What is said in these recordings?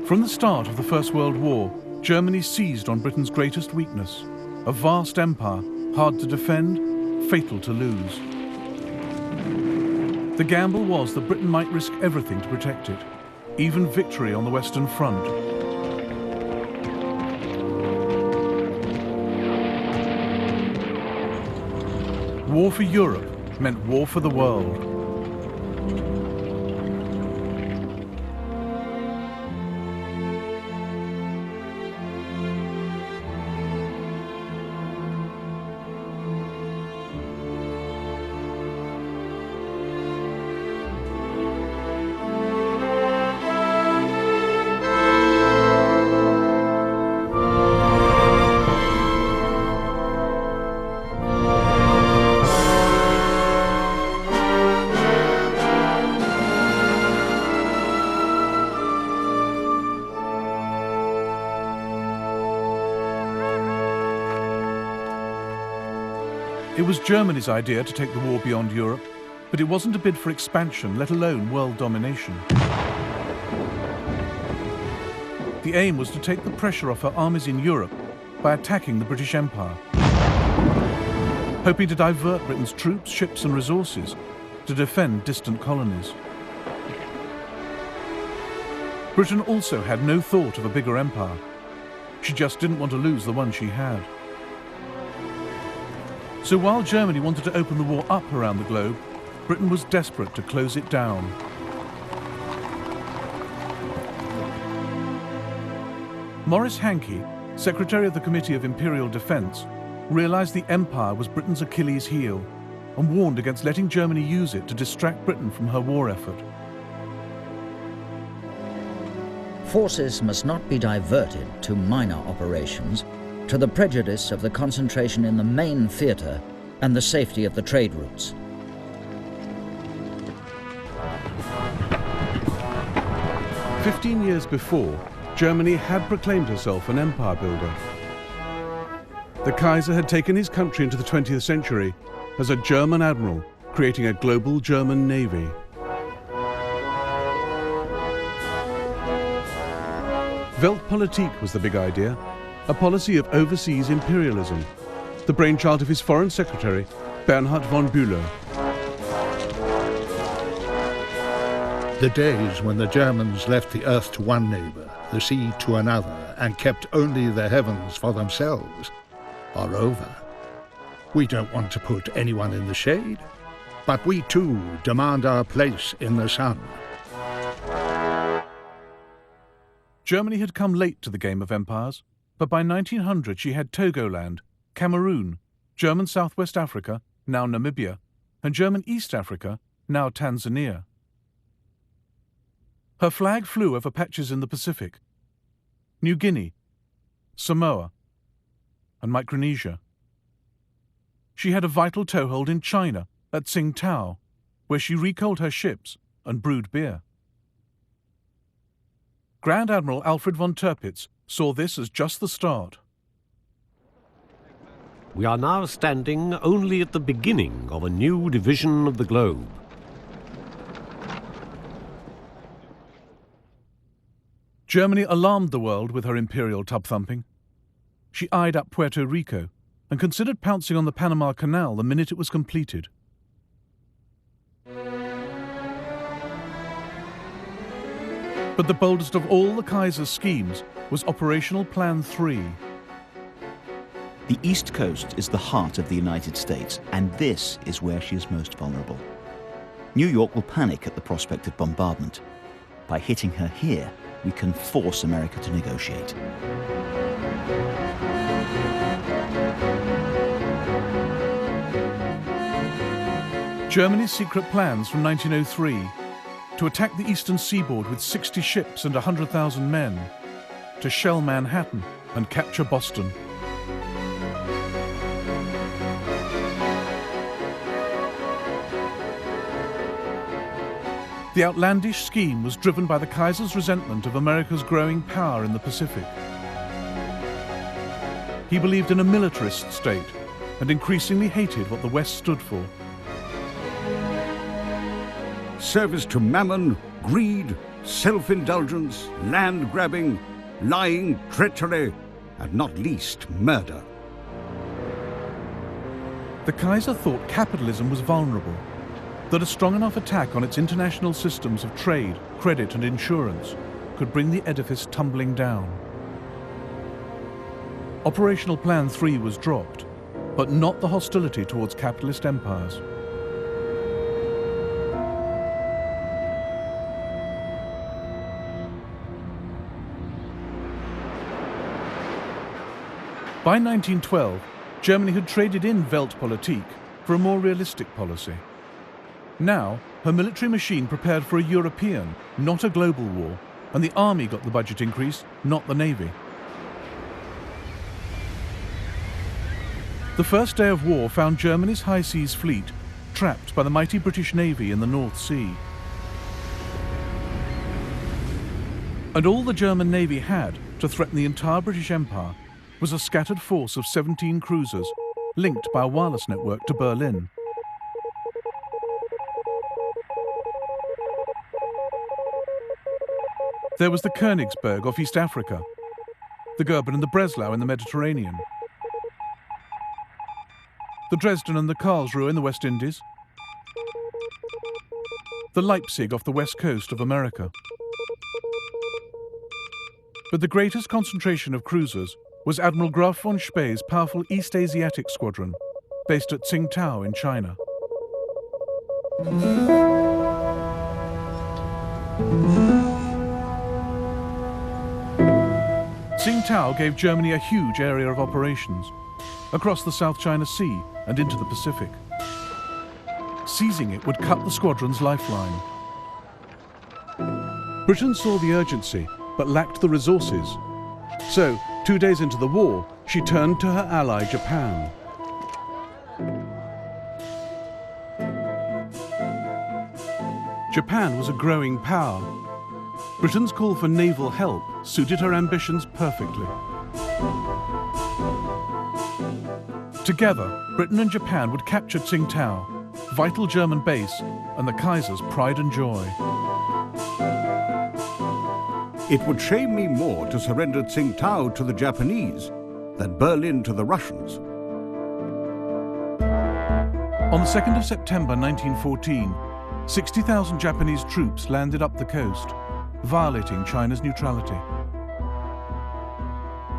From the start of the First World War, Germany seized on Britain's greatest weakness, a vast empire, hard to defend, fatal to lose. The gamble was that Britain might risk everything to protect it, even victory on the Western Front. War for Europe meant war for the world. It was Germany's idea to take the war beyond Europe, but it wasn't a bid for expansion, let alone world domination. The aim was to take the pressure off her armies in Europe by attacking the British Empire, hoping to divert Britain's troops, ships and resources to defend distant colonies. Britain also had no thought of a bigger empire. She just didn't want to lose the one she had. So while Germany wanted to open the war up around the globe, Britain was desperate to close it down. Maurice Hankey, Secretary of the Committee of Imperial Defence, realised the empire was Britain's Achilles heel and warned against letting Germany use it to distract Britain from her war effort. Forces must not be diverted to minor operations, to the prejudice of the concentration in the main theatre and the safety of the trade routes. "15 years before, Germany had proclaimed herself an empire builder. The Kaiser had taken his country into the 20th century as a German admiral, creating a global German navy. Weltpolitik was the big idea, a policy of overseas imperialism, the brainchild of his foreign secretary, Bernhard von Bülow. The days when the Germans left the earth to one neighbour, the sea to another, and kept only the heavens for themselves are over. We don't want to put anyone in the shade, but we too demand our place in the sun. Germany had come late to the game of empires, but by 1900 she had Togoland, Cameroon, German Southwest Africa, now Namibia, and German East Africa, now Tanzania. Her flag flew over patches in the Pacific, New Guinea, Samoa, and Micronesia. She had a vital toehold in China at Tsingtao, where she recoaled her ships and brewed beer. Grand Admiral Alfred von Tirpitz saw this as just the start. We are now standing only at the beginning of a new division of the globe. Germany alarmed the world with her imperial tub-thumping. She eyed up Puerto Rico and considered pouncing on the Panama Canal the minute it was completed. But the boldest of all the Kaiser's schemes was Operational Plan 3. The East Coast is the heart of the United States, and this is where she is most vulnerable. New York will panic at the prospect of bombardment. By hitting her here, we can force America to negotiate. Germany's secret plans from 1903 to attack the eastern seaboard with 60 ships and 100,000 men, to shell Manhattan and capture Boston. The outlandish scheme was driven by the Kaiser's resentment of America's growing power in the Pacific. He believed in a militarist state and increasingly hated what the West stood for. Service to mammon, greed, self-indulgence, land-grabbing, lying, treachery, and not least murder. The Kaiser thought capitalism was vulnerable, that a strong enough attack on its international systems of trade, credit and insurance could bring the edifice tumbling down. Operational Plan 3 was dropped, but not the hostility towards capitalist empires. By 1912, Germany had traded in Weltpolitik for a more realistic policy. Now, her military machine prepared for a European, not a global war, and the army got the budget increase, not the navy. The first day of war found Germany's high seas fleet trapped by the mighty British Navy in the North Sea. And all the German Navy had to threaten the entire British Empire was a scattered force of 17 cruisers linked by a wireless network to Berlin. There was the Königsberg off East Africa, the Goeben and the Breslau in the Mediterranean, the Dresden and the Karlsruhe in the West Indies, the Leipzig off the west coast of America. But the greatest concentration of cruisers was Admiral Graf von Spee's powerful East Asiatic squadron, based at Tsingtao in China. Tsingtao gave Germany a huge area of operations, across the South China Sea and into the Pacific. Seizing it would cut the squadron's lifeline. Britain saw the urgency, but lacked the resources. So, 2 days into the war, she turned to her ally Japan. Japan was a growing power. Britain's call for naval help suited her ambitions perfectly. Together, Britain and Japan would capture Tsingtao, vital German base, and the Kaiser's pride and joy. It would shame me more to surrender Tsingtao to the Japanese than Berlin to the Russians. On the 2nd of September 1914, 60,000 Japanese troops landed up the coast, violating China's neutrality.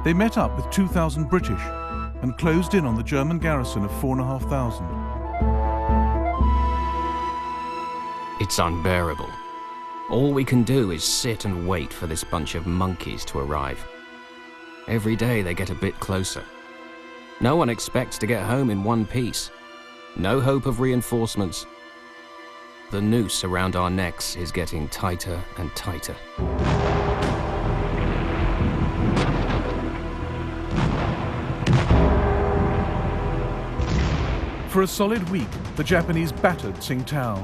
They met up with 2,000 British and closed in on the German garrison of 4,500. It's unbearable. All we can do is sit and wait for this bunch of monkeys to arrive. Every day they get a bit closer. No one expects to get home in one piece. No hope of reinforcements. The noose around our necks is getting tighter and tighter. For a solid week, the Japanese battered Tsingtao.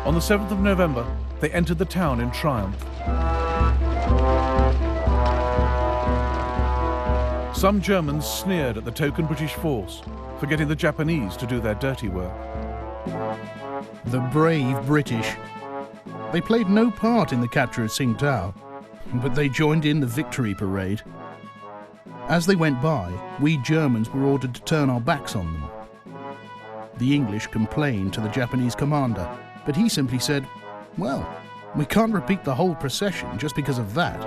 On the 7th of November, they entered the town in triumph. Some Germans sneered at the token British force for getting the Japanese to do their dirty work. The brave British. They played no part in the capture of Tsingtao, but they joined in the victory parade. As they went by, we Germans were ordered to turn our backs on them. The English complained to the Japanese commander, but he simply said, "Well, we can't repeat the whole procession just because of that."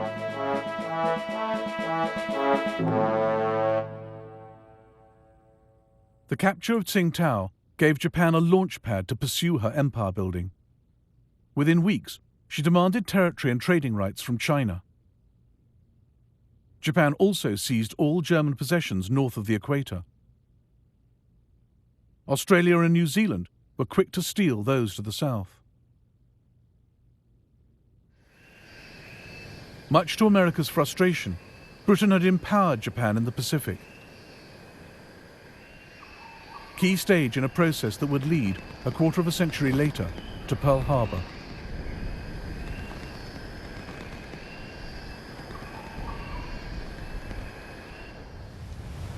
The capture of Tsingtao gave Japan a launch pad to pursue her empire building. Within weeks, she demanded territory and trading rights from China. Japan also seized all German possessions north of the equator. Australia and New Zealand were quick to steal those to the south. Much to America's frustration, Britain had empowered Japan in the Pacific. Key stage in a process that would lead, a quarter of a century later, to Pearl Harbor.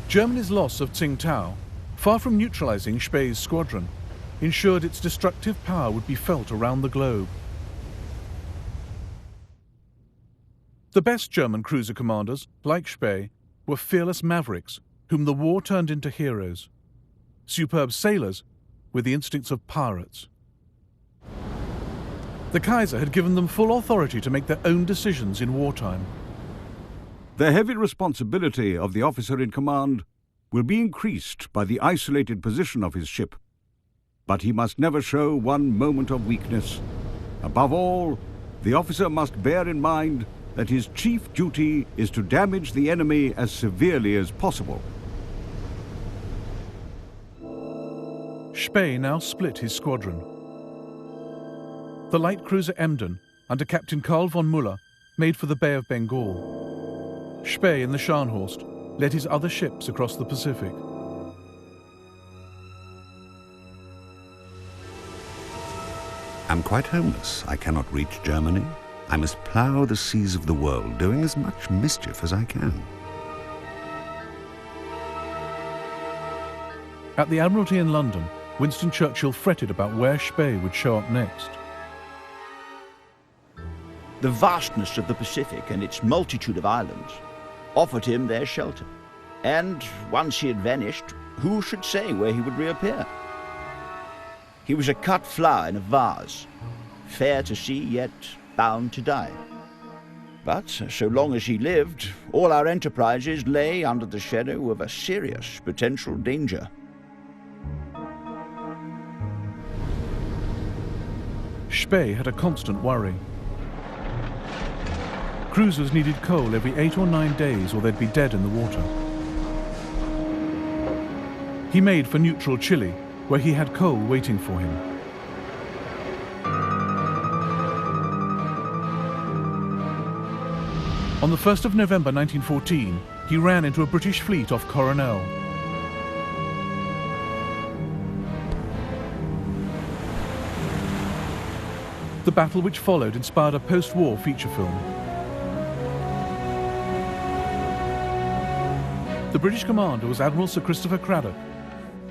Germany's loss of Tsingtao, far from neutralizing Spee's squadron, ensured its destructive power would be felt around the globe. The best German cruiser commanders, like Spee, were fearless mavericks whom the war turned into heroes. Superb sailors with the instincts of pirates. The Kaiser had given them full authority to make their own decisions in wartime. The heavy responsibility of the officer in command will be increased by the isolated position of his ship. But he must never show one moment of weakness. Above all, the officer must bear in mind that his chief duty is to damage the enemy as severely as possible. Spee now split his squadron. The light cruiser Emden, under Captain Karl von Müller, made for the Bay of Bengal. Spee in the Scharnhorst led his other ships across the Pacific. I'm quite homeless. I cannot reach Germany. I must plough the seas of the world, doing as much mischief as I can. At the Admiralty in London, Winston Churchill fretted about where Spee would show up next. The vastness of the Pacific and its multitude of islands offered him their shelter. And once he had vanished, who should say where he would reappear? He was a cut flower in a vase, fair to see, yet bound to die. But so long as he lived, all our enterprises lay under the shadow of a serious potential danger. Spee had a constant worry. Cruisers needed coal every 8 or 9 days or they'd be dead in the water. He made for neutral Chile, where he had coal waiting for him. On the 1st of November 1914, he ran into a British fleet off Coronel. The battle which followed inspired a post-war feature film. The British commander was Admiral Sir Christopher Cradock,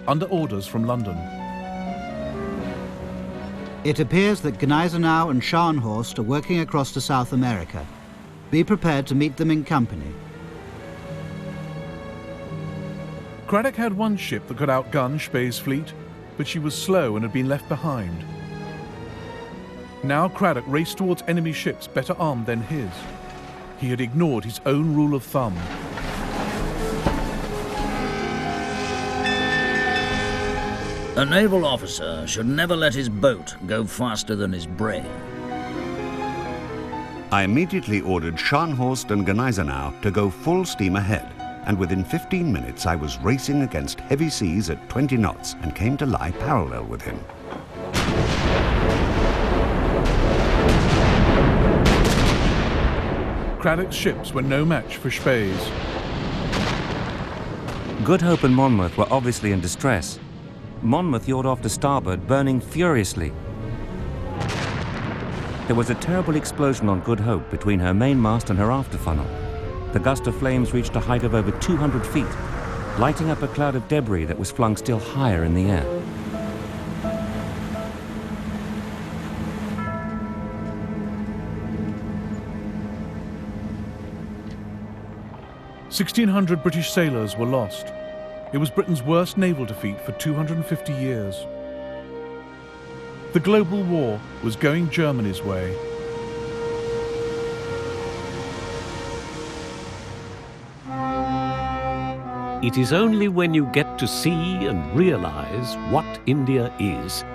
under orders from London. It appears that Gneisenau and Scharnhorst are working across to South America. Be prepared to meet them in company. Cradock had one ship that could outgun Spee's fleet, but she was slow and had been left behind. Now Cradock raced towards enemy ships better armed than his. He had ignored his own rule of thumb. A naval officer should never let his boat go faster than his brain. I immediately ordered Scharnhorst and Gneisenau to go full steam ahead, and within 15 minutes I was racing against heavy seas at 20 knots and came to lie parallel with him. Cradock's ships were no match for Spee's. Good Hope and Monmouth were obviously in distress. Monmouth yawed off to starboard, burning furiously. There was a terrible explosion on Good Hope between her mainmast and her after funnel. The gust of flames reached a height of over 200 feet, lighting up a cloud of debris that was flung still higher in the air. "1,600 British sailors were lost. It was Britain's worst naval defeat for 250 years. The global war was going Germany's way. It is only when you get to see and realize what India is,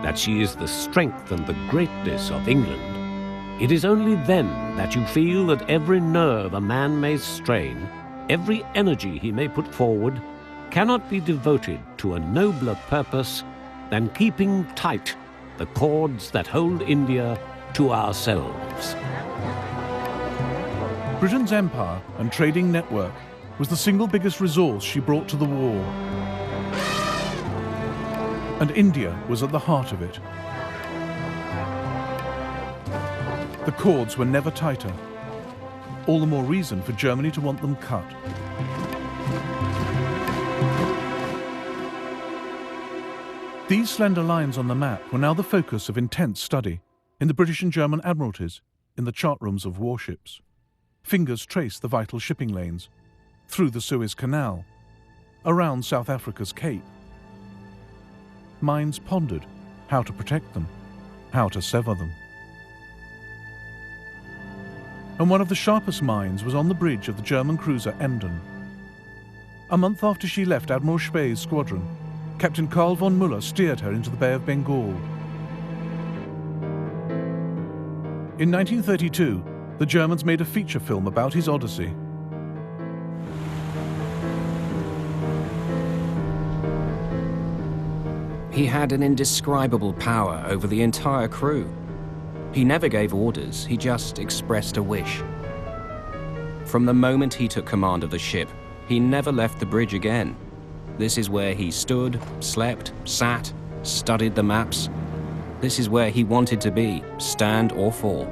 that she is the strength and the greatness of England. It is only then that you feel that every nerve a man may strain, every energy he may put forward, cannot be devoted to a nobler purpose than keeping tight the cords that hold India to ourselves. Britain's empire and trading network was the single biggest resource she brought to the war. And India was at the heart of it. The cords were never tighter. All the more reason for Germany to want them cut. These slender lines on the map were now the focus of intense study in the British and German admiralties, in the chart rooms of warships. Fingers traced the vital shipping lanes, through the Suez Canal, around South Africa's Cape. Minds pondered how to protect them, how to sever them. And one of the sharpest minds was on the bridge of the German cruiser Emden. A month after she left Admiral Spee's squadron, Captain Karl von Müller steered her into the Bay of Bengal. In 1932, the Germans made a feature film about his odyssey. He had an indescribable power over the entire crew. He never gave orders, he just expressed a wish. From the moment he took command of the ship, he never left the bridge again. This is where he stood, slept, sat, studied the maps. This is where he wanted to be, stand or fall.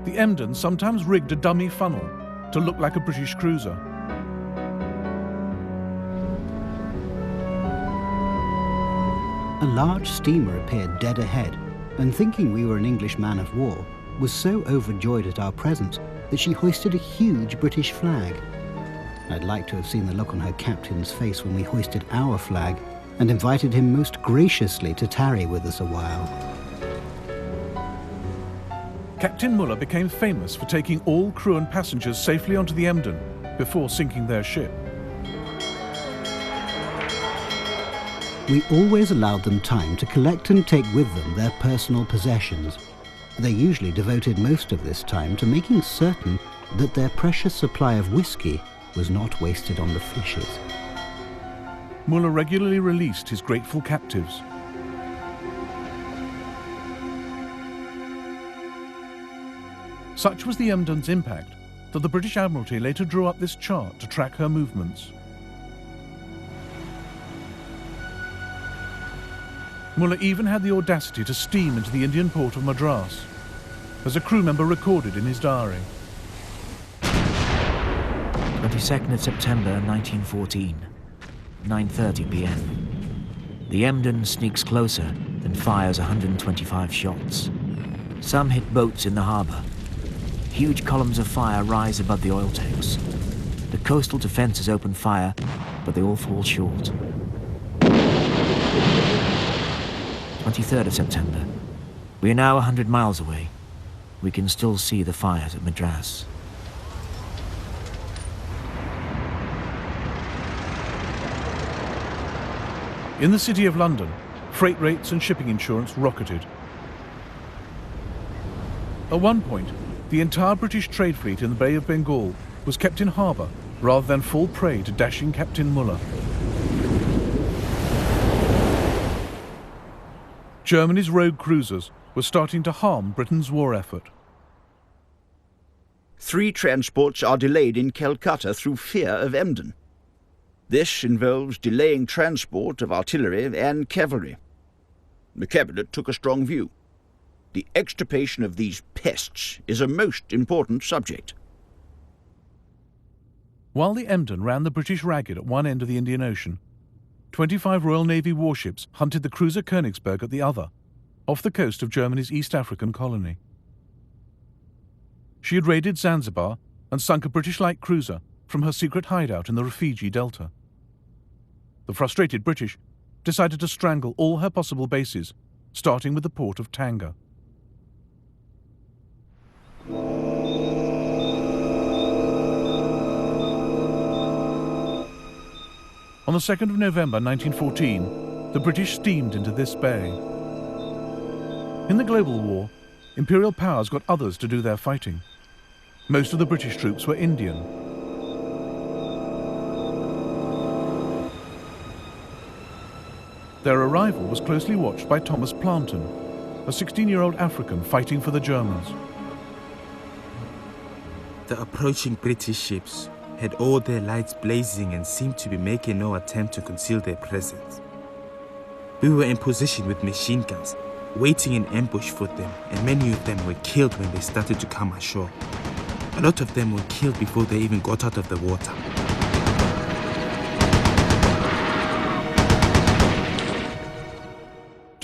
The Emden sometimes rigged a dummy funnel to look like a British cruiser. A large steamer appeared dead ahead, and thinking we were an English man of war, was so overjoyed at our presence that she hoisted a huge British flag. I'd like to have seen the look on her captain's face when we hoisted our flag and invited him most graciously to tarry with us a while. Captain Müller became famous for taking all crew and passengers safely onto the Emden before sinking their ship. We always allowed them time to collect and take with them their personal possessions. They usually devoted most of this time to making certain that their precious supply of whiskey was not wasted on the fishes. Müller regularly released his grateful captives. Such was the Emden's impact that the British Admiralty later drew up this chart to track her movements. Müller even had the audacity to steam into the Indian port of Madras, as a crew member recorded in his diary. 22nd of September 1914, 9:30 p.m. The Emden sneaks closer and fires 125 shots. Some hit boats in the harbour. Huge columns of fire rise above the oil tanks. The coastal defences open fire, but they all fall short. 23rd of September. We are now 100 miles away. We can still see the fires at Madras. In the City of London, freight rates and shipping insurance rocketed. At one point, the entire British trade fleet in the Bay of Bengal was kept in harbour rather than fall prey to dashing Captain Müller. Germany's rogue cruisers were starting to harm Britain's war effort. 3 transports are delayed in Calcutta through fear of Emden. This involves delaying transport of artillery and cavalry. The Cabinet took a strong view. The extirpation of these pests is a most important subject. While the Emden ran the British ragged at one end of the Indian Ocean, 25 Royal Navy warships hunted the cruiser Königsberg at the other, off the coast of Germany's East African colony. She had raided Zanzibar and sunk a British light cruiser from her secret hideout in the Rufiji Delta. The frustrated British decided to strangle all her possible bases, starting with the port of Tanga. On the 2nd of November 1914, the British steamed into this bay. In the global war, imperial powers got others to do their fighting. Most of the British troops were Indian. Their arrival was closely watched by Thomas Planton, a 16-year-old African fighting for the Germans. The approaching British ships had all their lights blazing and seemed to be making no attempt to conceal their presence. We were in position with machine guns, waiting in ambush for them, and many of them were killed when they started to come ashore. A lot of them were killed before they even got out of the water.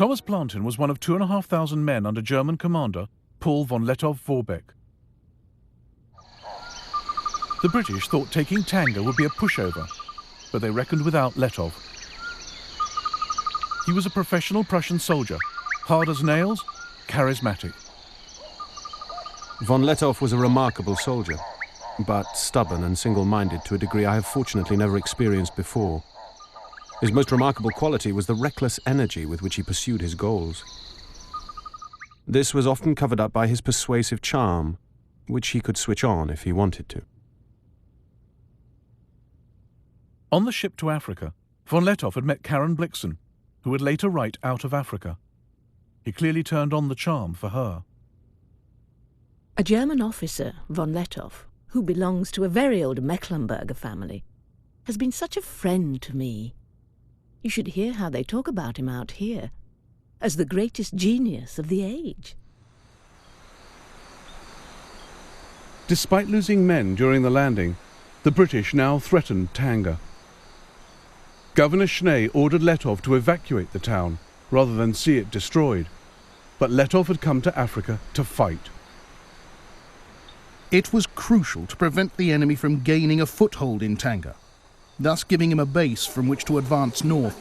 Thomas Plantin was one of 2,500 men under German commander Paul von Lettow-Vorbeck. The British thought taking Tanga would be a pushover, but they reckoned without Lettow. He was a professional Prussian soldier, hard as nails, charismatic. Von Lettow was a remarkable soldier, but stubborn and single-minded to a degree I have fortunately never experienced before. His most remarkable quality was the reckless energy with which he pursued his goals. This was often covered up by his persuasive charm, which he could switch on if he wanted to. On the ship to Africa, von Lettow had met Karen Blixen, who would later write Out of Africa. He clearly turned on the charm for her. A German officer, von Lettow, who belongs to a very old Mecklenburger family, has been such a friend to me. You should hear how they talk about him out here, as the greatest genius of the age. Despite losing men during the landing, the British now threatened Tanga. Governor Schnee ordered Lettow to evacuate the town, rather than see it destroyed. But Lettow had come to Africa to fight. It was crucial to prevent the enemy from gaining a foothold in Tanga, thus giving him a base from which to advance north.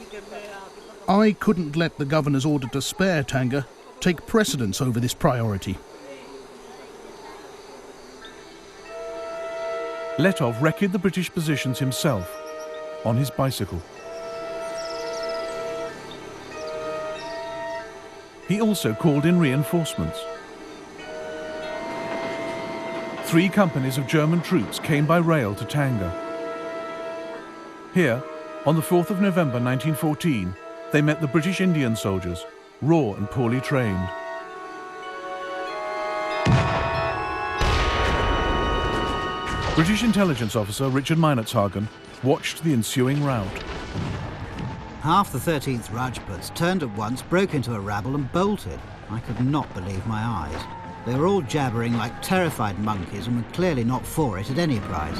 I couldn't let the governor's order to spare Tanga take precedence over this priority. Lettow wrecked the British positions himself, on his bicycle. He also called in reinforcements. 3 companies of German troops came by rail to Tanga. Here, on the 4th of November 1914, they met the British Indian soldiers, raw and poorly trained. British intelligence officer Richard Meinertzhagen watched the ensuing rout. Half the 13th Rajputs turned at once, broke into a rabble and bolted. I could not believe my eyes. They were all jabbering like terrified monkeys and were clearly not for it at any price.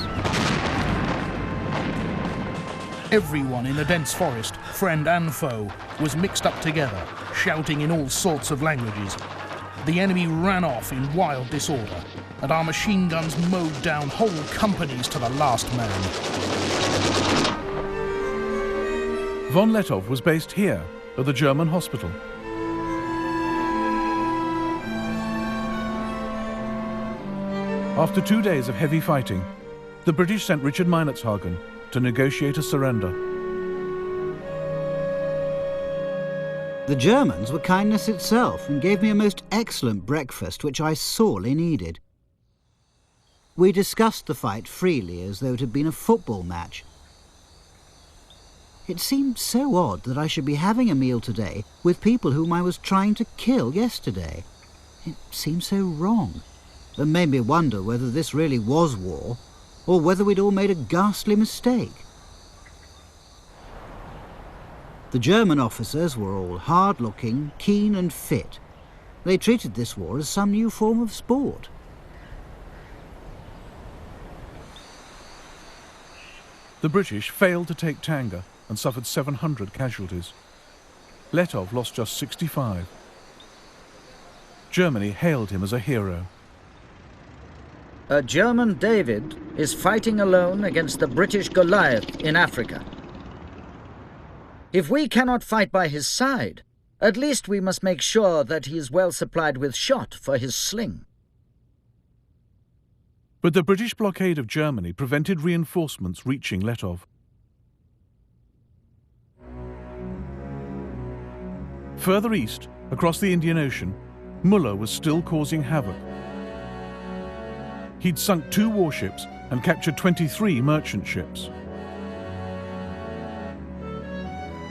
Everyone in the dense forest, friend and foe, was mixed up together, shouting in all sorts of languages. The enemy ran off in wild disorder, and our machine guns mowed down whole companies to the last man. Von Lettow was based here, at the German hospital. After 2 days of heavy fighting, the British sent Richard Meinertzhagen to negotiate a surrender. The Germans were kindness itself and gave me a most excellent breakfast, which I sorely needed. We discussed the fight freely as though it had been a football match. It seemed so odd that I should be having a meal today with people whom I was trying to kill yesterday. It seemed so wrong, and made me wonder whether this really was war, or whether we'd all made a ghastly mistake. The German officers were all hard-looking, keen and fit. They treated this war as some new form of sport. The British failed to take Tanga and suffered 700 casualties. Lettow lost just 65. Germany hailed him as a hero. A German David is fighting alone against the British Goliath in Africa. If we cannot fight by his side, at least we must make sure that he is well supplied with shot for his sling. But the British blockade of Germany prevented reinforcements reaching Lettow. Further east, across the Indian Ocean, Muller was still causing havoc. He'd sunk 2 warships and captured 23 merchant ships.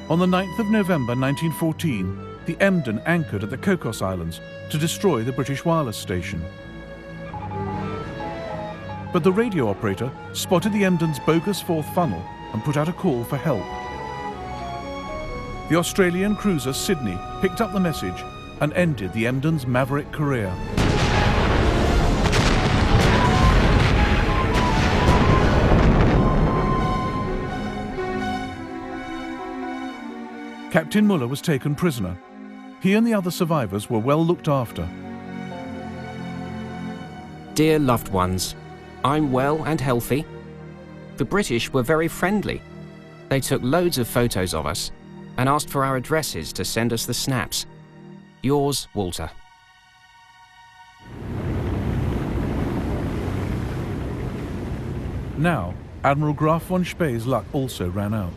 On the 9th of November 1914, the Emden anchored at the Cocos Islands to destroy the British wireless station. But the radio operator spotted the Emden's bogus 4th funnel and put out a call for help. The Australian cruiser Sydney picked up the message and ended the Emden's maverick career. Captain Muller was taken prisoner, He and the other survivors were well looked after. Dear loved ones, I'm well and healthy. The British were very friendly. They took loads of photos of us and asked for our addresses to send us the snaps. Yours, Walter. Now, Admiral Graf von Spee's luck also ran out.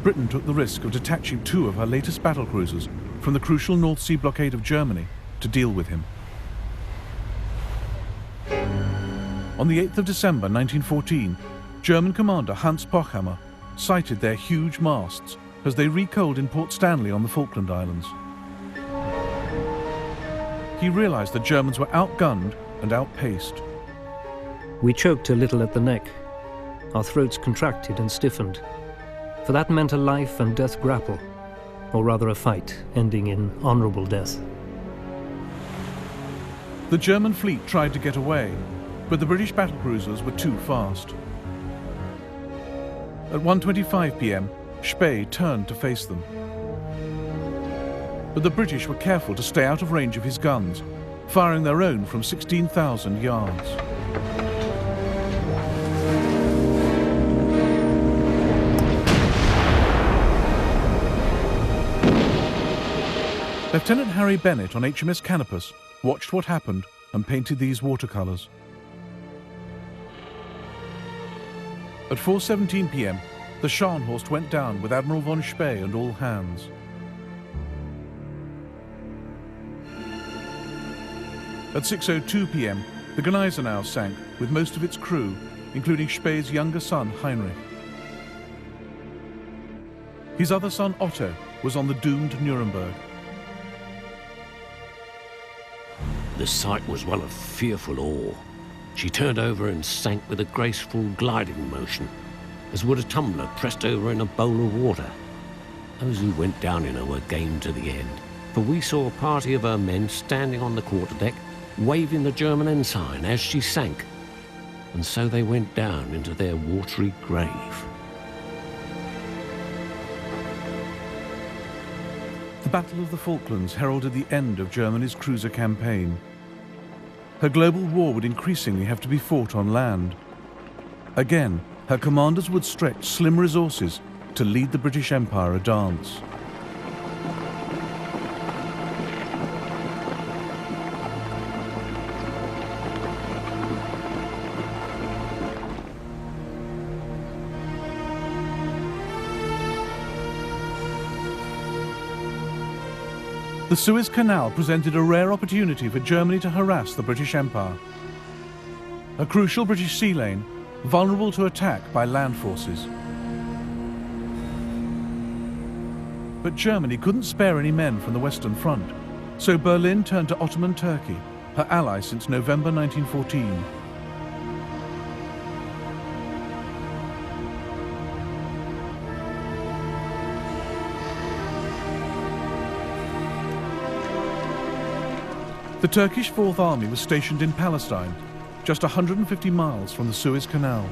Britain took the risk of detaching 2 of her latest battlecruisers from the crucial North Sea blockade of Germany to deal with him. On the 8th of December 1914, German commander Hans Pochhammer sighted their huge masts as they recoaled in Port Stanley on the Falkland Islands. He realized the Germans were outgunned and outpaced. We choked a little at the neck. Our throats contracted and stiffened. For that meant a life and death grapple, or rather a fight ending in honorable death. The German fleet tried to get away, but the British battlecruisers were too fast. At 1:25 p.m, Spee turned to face them. But the British were careful to stay out of range of his guns, firing their own from 16,000 yards. Lieutenant Harry Bennett on HMS Canopus watched what happened and painted these watercolours. At 4:17 p.m, the Scharnhorst went down with Admiral von Spee and all hands. At 6:02 p.m, the Gneisenau sank with most of its crew, including Spee's younger son Heinrich. His other son Otto was on the doomed Nuremberg. The sight was one of fearful awe. She turned over and sank with a graceful gliding motion, as would a tumbler pressed over in a bowl of water. Those who went down in her were game to the end, for we saw a party of her men standing on the quarterdeck, waving the German ensign as she sank, and so they went down into their watery grave. The Battle of the Falklands heralded the end of Germany's cruiser campaign. Her global war would increasingly have to be fought on land. Again, her commanders would stretch slim resources to lead the British Empire a dance. The Suez Canal presented a rare opportunity for Germany to harass the British Empire. A crucial British sea lane, vulnerable to attack by land forces. But Germany couldn't spare any men from the Western Front, so Berlin turned to Ottoman Turkey, her ally since November 1914. The Turkish Fourth Army was stationed in Palestine, just 150 miles from the Suez Canal.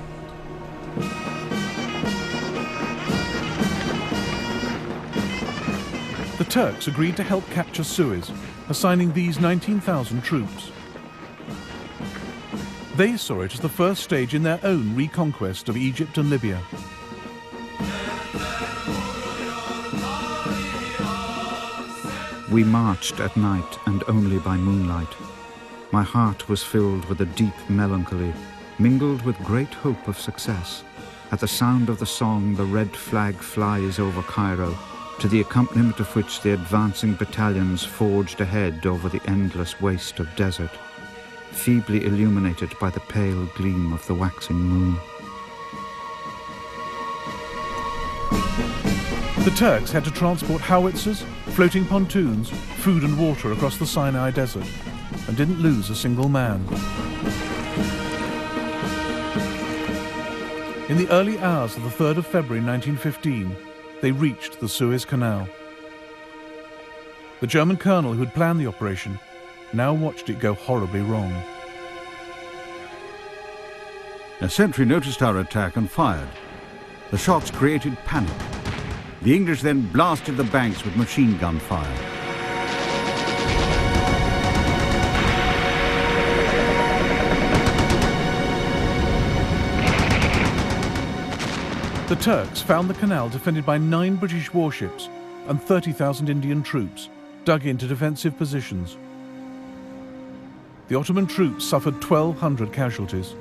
The Turks agreed to help capture Suez, assigning these 19,000 troops. They saw it as the first stage in their own reconquest of Egypt and Libya. We marched at night and only by moonlight. My heart was filled with a deep melancholy, mingled with great hope of success. At the sound of the song, the red flag flies over Cairo, to the accompaniment of which the advancing battalions forged ahead over the endless waste of desert, feebly illuminated by the pale gleam of the waxing moon. The Turks had to transport howitzers, floating pontoons, food and water across the Sinai Desert, and didn't lose a single man. In the early hours of the 3rd of February 1915, they reached the Suez Canal. The German colonel who had planned the operation now watched it go horribly wrong. A sentry noticed our attack and fired. The shots created panic. The English then blasted the banks with machine gun fire. The Turks found the canal defended by 9 British warships and 30,000 Indian troops dug into defensive positions. The Ottoman troops suffered 1,200 casualties.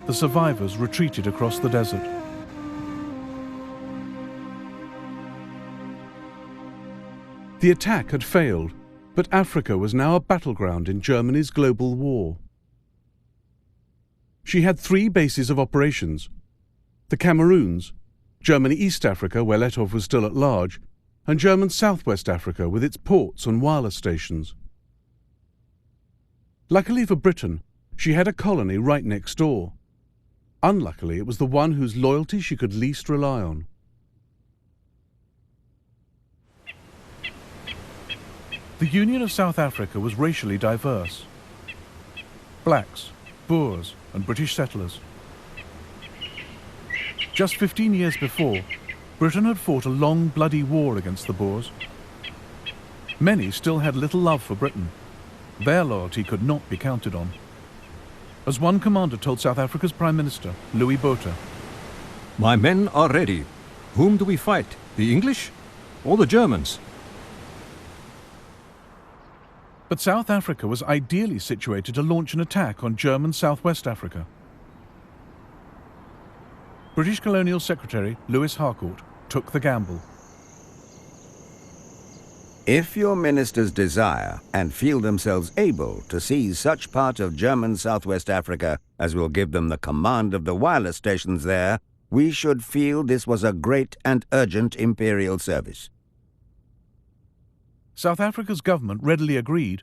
The survivors retreated across the desert. The attack had failed, but Africa was now a battleground in Germany's global war. She had 3 bases of operations: the Cameroons, Germany East Africa, where Letov was still at large, and German Southwest Africa with its ports and wireless stations. Luckily for Britain, she had a colony right next door. Unluckily, it was the one whose loyalty she could least rely on. The Union of South Africa was racially diverse. Blacks, Boers, and British settlers. Just 15 years before, Britain had fought a long, bloody war against the Boers. Many still had little love for Britain. Their loyalty could not be counted on. As one commander told South Africa's Prime Minister, Louis Botha, "My men are ready. Whom do we fight? The English or the Germans?" But South Africa was ideally situated to launch an attack on German Southwest Africa. British Colonial Secretary Lewis Harcourt took the gamble. If your ministers desire and feel themselves able to seize such part of German Southwest Africa as will give them the command of the wireless stations there, we should feel this was a great and urgent imperial service. South Africa's government readily agreed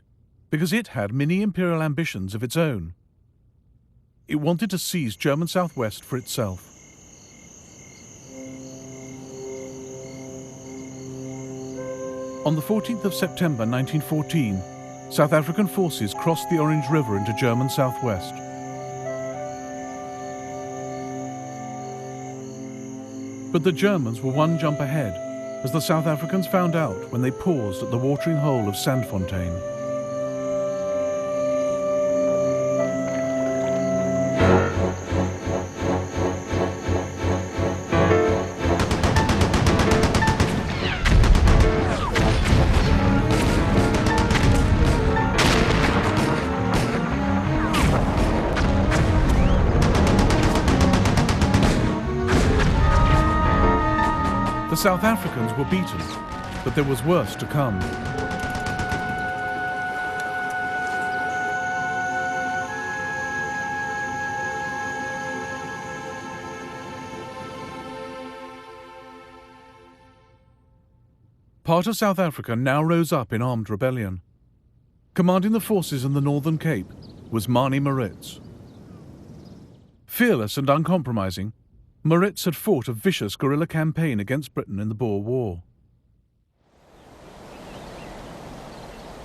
because it had mini imperial ambitions of its own. It wanted to seize German Southwest for itself. On the 14th of September 1914, South African forces crossed the Orange River into German Southwest. But the Germans were one jump ahead, as the South Africans found out when they paused at the watering hole of Sandfontein. The South Africans were beaten, but there was worse to come. Part of South Africa now rose up in armed rebellion. Commanding the forces in the Northern Cape was Manie Maritz. Fearless and uncompromising, Maritz had fought a vicious guerrilla campaign against Britain in the Boer War.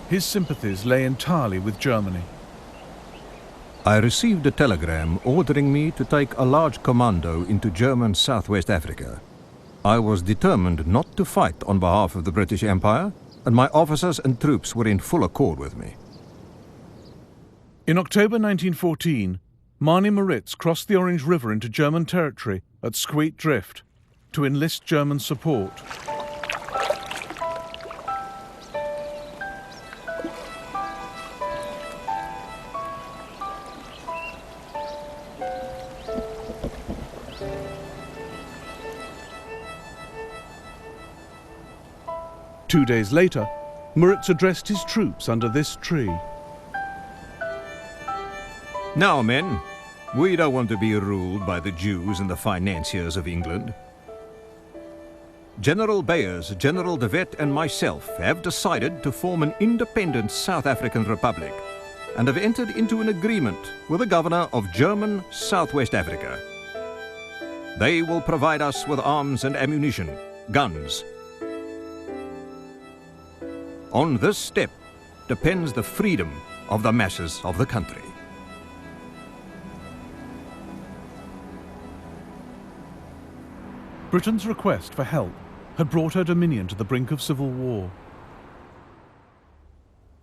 His sympathies lay entirely with Germany. I received a telegram ordering me to take a large commando into German Southwest Africa. I was determined not to fight on behalf of the British Empire, and my officers and troops were in full accord with me. In October 1914, Manie Maritz crossed the Orange River into German territory at Squeet Drift to enlist German support. Two days later, Maritz addressed his troops under this tree. Now, men, we don't want to be ruled by the Jews and the financiers of England. General Beyers, General de Wet and myself have decided to form an independent South African Republic and have entered into an agreement with the governor of German Southwest Africa. They will provide us with arms and ammunition, guns. On this step depends the freedom of the masses of the country. Britain's request for help had brought her dominion to the brink of civil war.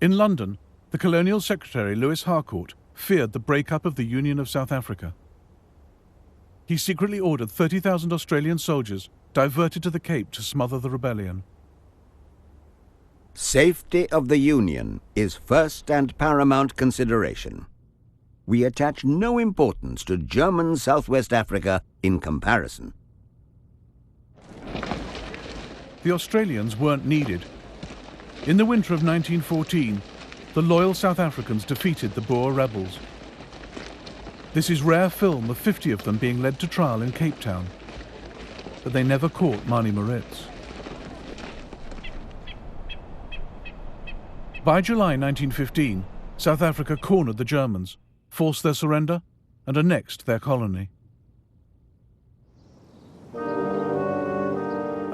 In London, the Colonial Secretary Lewis Harcourt feared the breakup of the Union of South Africa. He secretly ordered 30,000 Australian soldiers diverted to the Cape to smother the rebellion. Safety of the Union is first and paramount consideration. We attach no importance to German Southwest Africa in comparison. The Australians weren't needed. In the winter of 1914, the loyal South Africans defeated the Boer rebels. This is rare film of 50 of them being led to trial in Cape Town. But they never caught Mani Moritz. By July 1915, South Africa cornered the Germans, forced their surrender, and annexed their colony.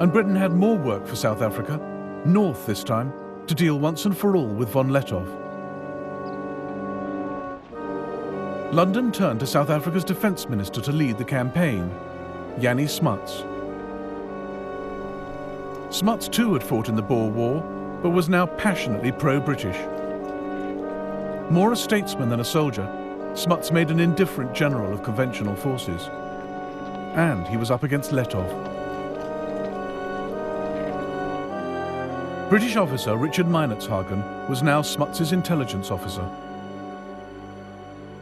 And Britain had more work for South Africa, north this time, to deal once and for all with von Lettow. London turned to South Africa's defence minister to lead the campaign, Jannie Smuts. Smuts too had fought in the Boer War, but was now passionately pro-British. More a statesman than a soldier, Smuts made an indifferent general of conventional forces. And he was up against Lettow. British officer Richard Meinertzhagen was now Smuts's intelligence officer.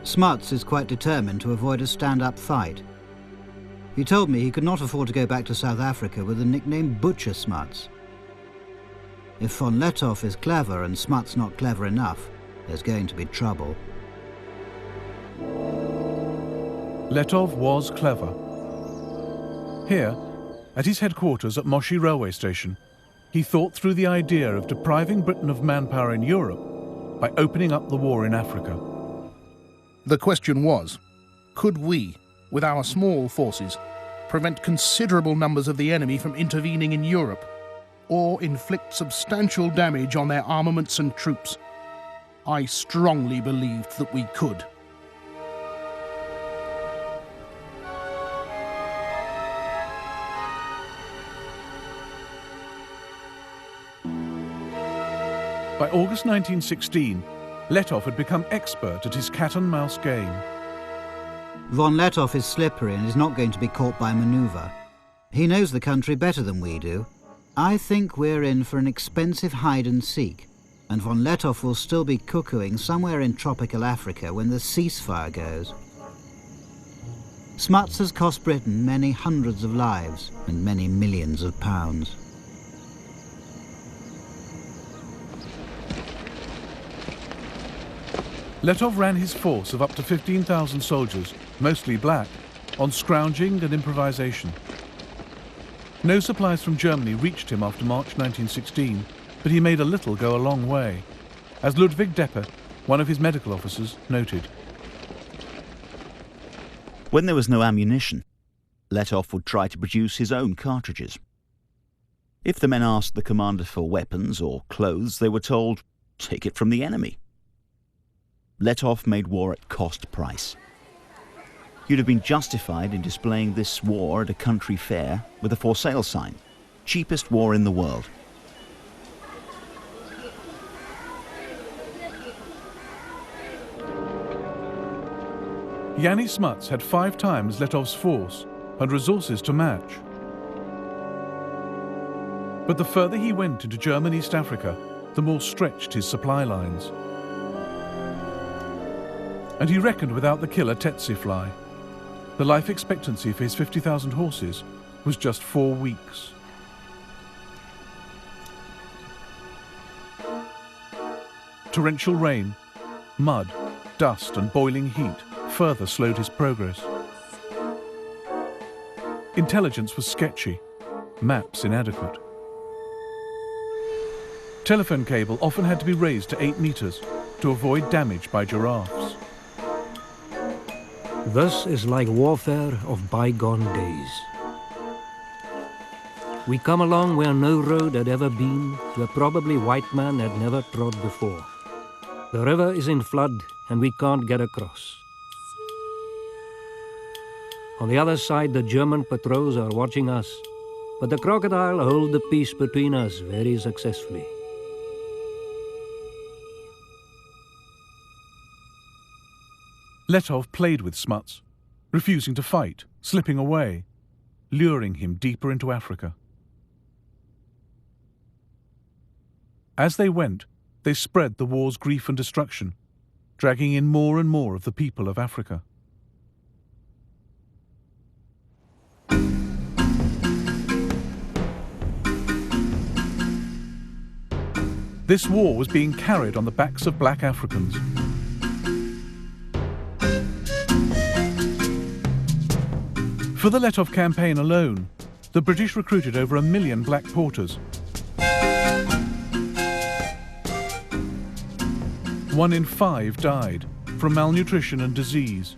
Smuts is quite determined to avoid a stand-up fight. He told me he could not afford to go back to South Africa with the nickname Butcher Smuts. If von Lettow is clever and Smuts not clever enough, there's going to be trouble. Lettow was clever. Here, at his headquarters at Moshi railway station, he thought through the idea of depriving Britain of manpower in Europe by opening up the war in Africa. The question was, could we, with our small forces, prevent considerable numbers of the enemy from intervening in Europe, or inflict substantial damage on their armaments and troops? I strongly believed that we could. By August 1916, Lettow had become expert at his cat-and-mouse game. Von Lettow is slippery and is not going to be caught by manoeuvre. He knows the country better than we do. I think we're in for an expensive hide-and-seek, and von Lettow will still be cuckooing somewhere in tropical Africa when the ceasefire goes. Smuts has cost Britain many hundreds of lives and many millions of pounds. Lettow ran his force of up to 15,000 soldiers, mostly black, on scrounging and improvisation. No supplies from Germany reached him after March 1916, but he made a little go a long way, as Ludwig Deppe, one of his medical officers, noted. When there was no ammunition, Lettow would try to produce his own cartridges. If the men asked the commander for weapons or clothes, they were told, "Take it from the enemy." Lettow made war at cost price. You'd have been justified in displaying this war at a country fair with a for sale sign. Cheapest war in the world. Jannie Smuts had 5 times Lettow's force and resources to match. But the further he went into German East Africa, the more stretched his supply lines. And he reckoned without the killer tsetse fly. The life expectancy for his 50,000 horses was just 4 weeks. Torrential rain, mud, dust and boiling heat further slowed his progress. Intelligence was sketchy, maps inadequate. Telephone cable often had to be raised to 8 meters to avoid damage by giraffes. Thus is like warfare of bygone days. We come along where no road had ever been, where probably white man had never trod before. The river is in flood and we can't get across. On the other side, the German patrols are watching us, but the crocodile hold the peace between us very successfully. Letov played with Smuts, refusing to fight, slipping away, luring him deeper into Africa. As they went, they spread the war's grief and destruction, dragging in more and more of the people of Africa. This war was being carried on the backs of black Africans. For the Letov campaign alone, the British recruited over 1 million black porters. 1 in 5 died from malnutrition and disease,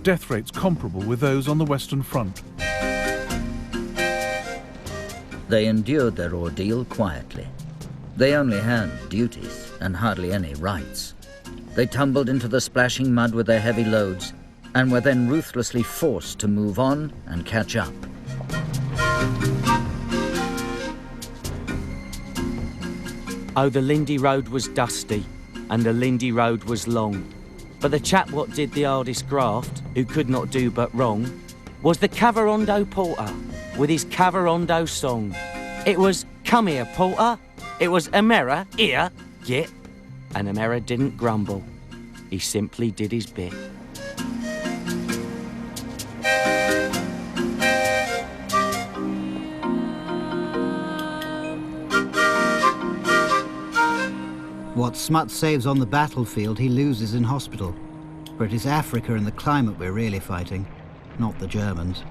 death rates comparable with those on the Western Front. They endured their ordeal quietly. They only had duties and hardly any rights. They tumbled into the splashing mud with their heavy loads and were then ruthlessly forced to move on and catch up. Oh, the Lindy Road was dusty and the Lindy Road was long. But the chap what did the hardest graft, who could not do but wrong, was the Cavarondo porter with his Cavarondo song. It was, "Come here, porter." It was, "Amera, here, git." And Amera didn't grumble. He simply did his bit. What Smuts saves on the battlefield, he loses in hospital. For it is Africa and the climate we're really fighting, not the Germans.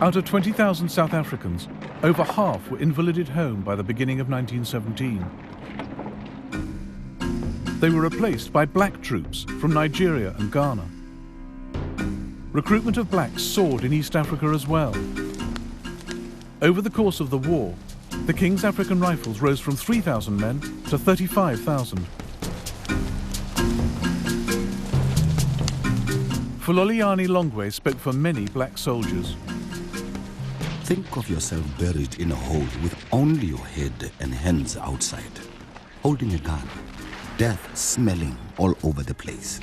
Out of 20,000 South Africans, over half were invalided home by the beginning of 1917. They were replaced by black troops from Nigeria and Ghana. Recruitment of blacks soared in East Africa as well. Over the course of the war, the King's African Rifles rose from 3,000 men to 35,000. Fuloliani Longwe spoke for many black soldiers. Think of yourself buried in a hole with only your head and hands outside, holding a gun, death smelling all over the place.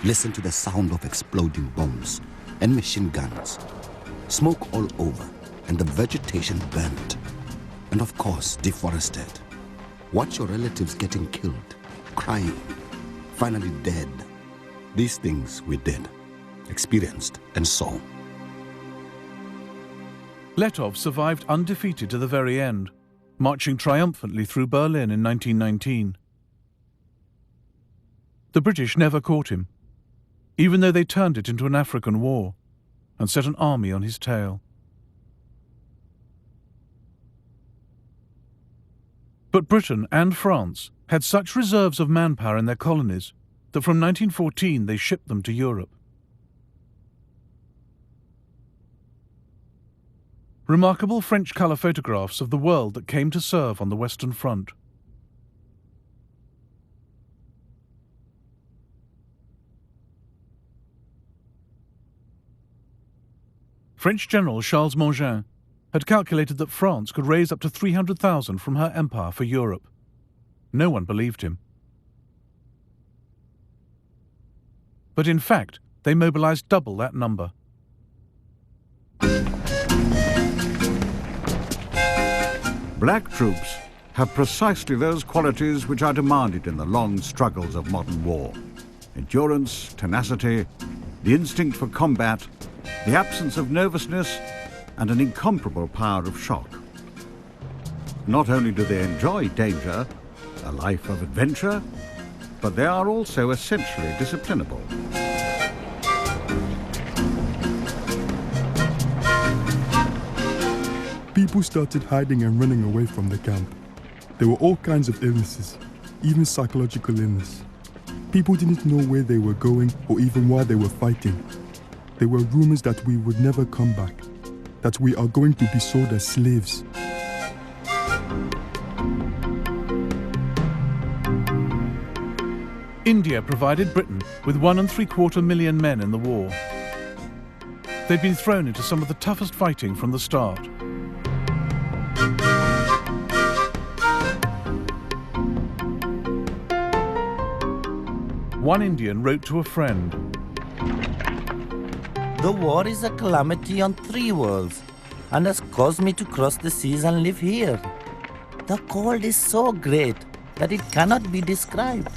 Listen to the sound of exploding bombs and machine guns, smoke all over, and the vegetation burnt, and of course deforested. Watch your relatives getting killed, crying, finally dead. These things we did, experienced, and saw. Letov survived undefeated to the very end, marching triumphantly through Berlin in 1919. The British never caught him, even though they turned it into an African war and set an army on his tail. But Britain and France had such reserves of manpower in their colonies that from 1914 they shipped them to Europe. Remarkable French colour photographs of the world that came to serve on the Western Front. French General Charles Mangin had calculated that France could raise up to 300,000 from her empire for Europe. No one believed him. But in fact, they mobilized double that number. Black troops have precisely those qualities which are demanded in the long struggles of modern war. Endurance, tenacity, the instinct for combat, the absence of nervousness, and an incomparable power of shock. Not only do they enjoy danger, a life of adventure, but they are also essentially disciplinable. People started hiding and running away from the camp. There were all kinds of illnesses, even psychological illness. People didn't know where they were going or even why they were fighting. There were rumors that we would never come back, that we are going to be sold as slaves. India provided Britain with 1.75 million men in the war. They'd been thrown into some of the toughest fighting from the start. One Indian wrote to a friend, "The war is a calamity on 3 worlds and has caused me to cross the seas and live here. The cold is so great that it cannot be described.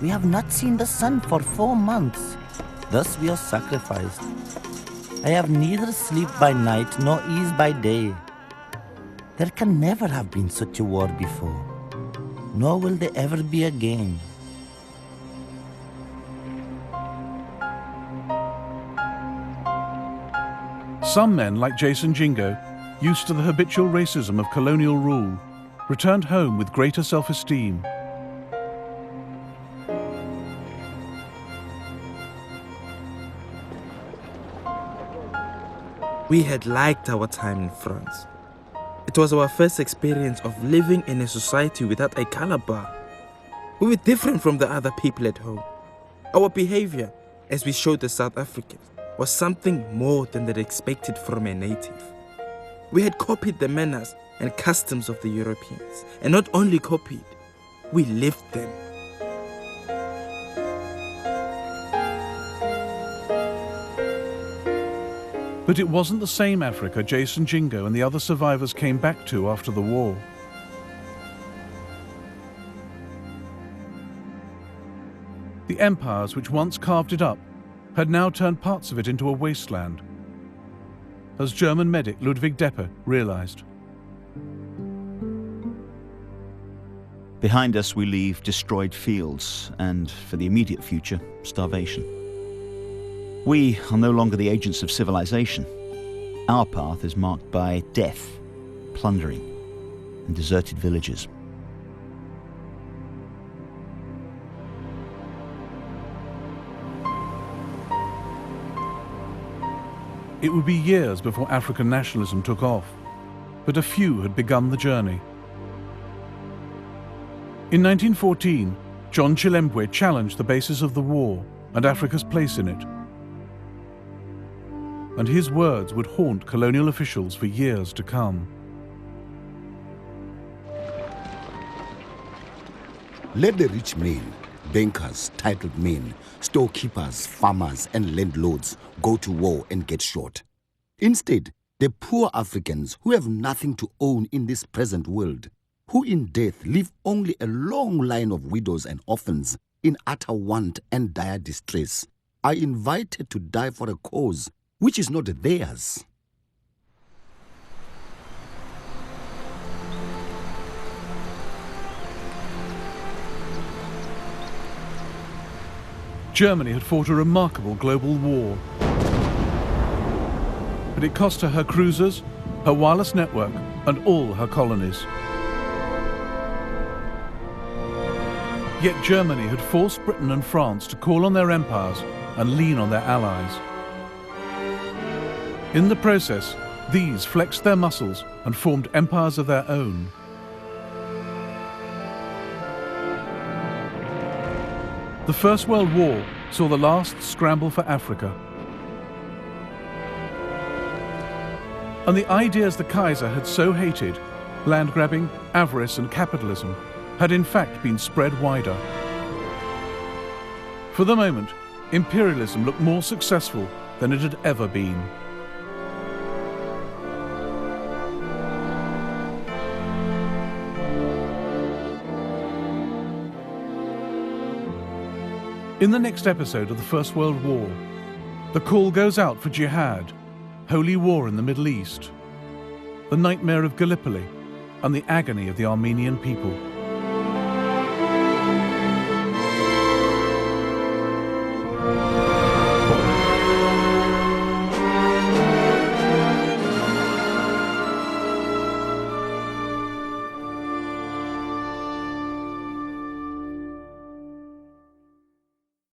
We have not seen the sun for 4 months. Thus we are sacrificed. I have neither sleep by night nor ease by day. There can never have been such a war before, nor will there ever be again." Some men, like Jason Jingo, used to the habitual racism of colonial rule, returned home with greater self-esteem. We had liked our time in France. It was our first experience of living in a society without a color bar. We were different from the other people at home. Our behavior, as we showed the South Africans, was something more than they expected from a native. We had copied the manners and customs of the Europeans, and not only copied, we lived them. But it wasn't the same Africa Jason Jingo and the other survivors came back to after the war. The empires which once carved it up had now turned parts of it into a wasteland, as German medic Ludwig Deppe realized. Behind us we leave destroyed fields and, for the immediate future, starvation. We are no longer the agents of civilization. Our path is marked by death, plundering, and deserted villages. It would be years before African nationalism took off, but a few had begun the journey. In 1914, John Chilembwe challenged the basis of the war and Africa's place in it. And his words would haunt colonial officials for years to come. Let the rich men, bankers, titled men, storekeepers, farmers, and landlords go to war and get shot. Instead, the poor Africans who have nothing to own in this present world, who in death leave only a long line of widows and orphans in utter want and dire distress, are invited to die for a cause which is not theirs. Germany had fought a remarkable global war. But it cost her cruisers, her wireless network, and all her colonies. Yet Germany had forced Britain and France to call on their empires and lean on their allies. In the process, these flexed their muscles and formed empires of their own. The First World War saw the last scramble for Africa. And the ideas the Kaiser had so hated, land grabbing, avarice and capitalism, had in fact been spread wider. For the moment, imperialism looked more successful than it had ever been. In the next episode of the First World War, the call goes out for jihad, holy war in the Middle East, the nightmare of Gallipoli, and the agony of the Armenian people.